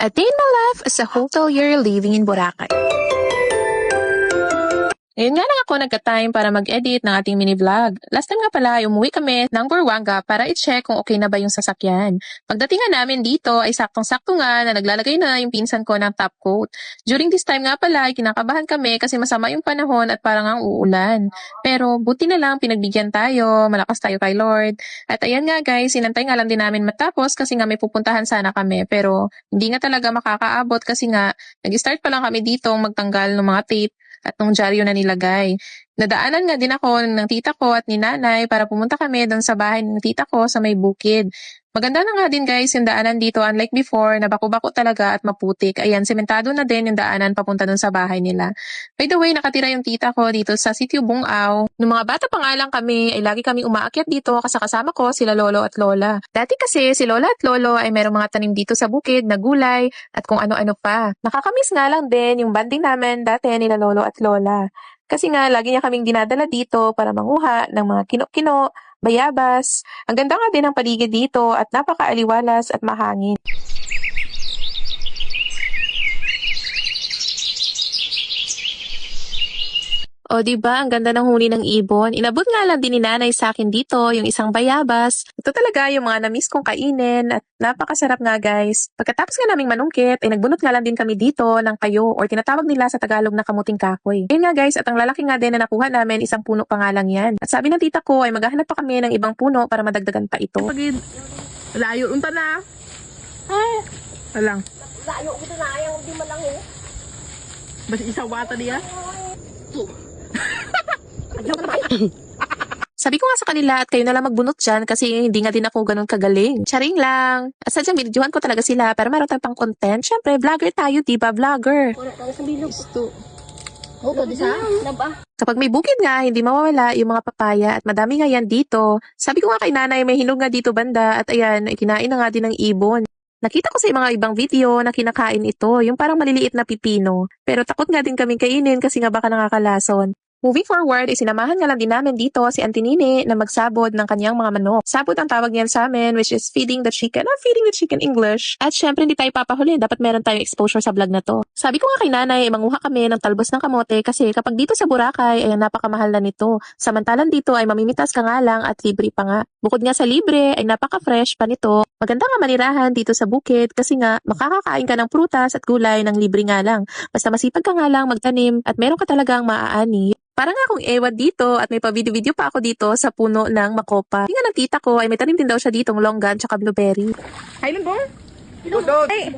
A day in my life as a hotel year living in Boracay. Ngayon nga lang ako nagka-time para mag-edit ng ating mini-vlog. Last time nga pala, umuwi kami ng Buruanga para i-check kung okay na ba yung sasakyan. Pagdating nga namin dito ay saktong-sakto nga na naglalagay na yung pinsan ko ng top coat. During this time nga pala, kinakabahan kami kasi masama yung panahon at parang ang uulan. Pero buti na lang pinagbigyan tayo, malakas tayo kay Lord. At ayan nga guys, sinantay nga lang din namin matapos kasi nga may pupuntahan sana kami. Pero hindi nga talaga makakaabot kasi nga nag-start pa lang kami dito magtanggal ng mga tape at nung dyaryo na nilagay. Nadaanan nga din ako ng tita ko at ni nanay para pumunta kami doon sa bahay ng tita ko sa may bukid. Maganda na nga din guys yung daanan dito, unlike before na bako-bako talaga at maputik. Ayan, sementado na din yung daanan papunta doon sa bahay nila. By the way, nakatira yung tita ko dito sa Sitio Bungao. Nung mga bata pa nga lang kami, ay lagi kami umaakyat dito kasi kasama ko sila lolo at lola. Dati kasi si lola at lolo ay merong mga tanim dito sa bukid na gulay at kung ano-ano pa. Nakakamiss nga lang din yung banding namin dati nila lolo at lola. Kasi nga, lagi niya kaming dinadala dito para manguha ng mga kino-kino, bayabas. Ang ganda nga din ng paligid dito at napakaaliwalas at mahangin. O diba, ang ganda ng huli ng ibon. Inabot nga lang din ni nanay sa akin dito yung isang bayabas. Ito talaga yung mga na-miss kong kainin at napakasarap nga guys. Pagkatapos nga naming manungkit, ay nagbunot nga lang din kami dito ng kayo or tinatawag nila sa Tagalog na kamuting kahoy. Ayun nga guys, at ang lalaki nga din na nakuha namin, isang puno pa nga lang yan. At sabi ng tita ko ay maghahanap pa kami ng ibang puno para madagdagan pa ito. Pagid, layo unta na. Ay, Alang, layo ko na ayaw di man lang eh. basta isa wata diya. Sabi ko nga sa kanila at kayo na lang magbunot dyan kasi hindi nga din ako ganun kagaling. Charing lang. Sadyang binidyohan ko talaga sila pero meron tayong pang content. Syempre, vlogger tayo, diba? Vlogger. Wala tayo sa bilog. Oo, pwede sa laba. Kapag may bukid nga, hindi mawawala yung mga papaya at madami nga yan dito. Sabi ko nga kay nanay, may hinog nga dito banda at ayan, kinain na nga din ng ibon. Nakita ko sa mga ibang video na kinakain ito, yung parang maliliit na pipino. Pero takot nga din kaming kainin kasi nga baka nakakalason. Moving forward, sinamahan nga lang din namin dito si Auntie Nini na magsabod ng kanyang mga manok. Sabod ang tawag niyan sa amin, which is feeding the chicken or feeding the chicken English. At syempre hindi tayo papahuli, dapat meron tayong exposure sa vlog na to. Sabi ko nga kay nanay, manguha kami ng talbos ng kamote kasi kapag dito sa Boracay ay napakamahal na nito. Samantalang dito ay mamimitas ka nga lang at libre pa nga. Bukod nga sa libre ay napaka-fresh pa nito. Maganda nga manirahan dito sa bukid kasi nga makakakain ka ng prutas at gulay ng libre nga lang. Basta masipag ka nga lang magtanim at meron ka talagang maaani. Parang akong ewan dito at may pa-video-video pa ako dito sa puno ng makopa. Yung nga ng tita ko ay may tanim din daw siya ditong longgan tsaka blueberry. Highland boy? Dudod. Ay,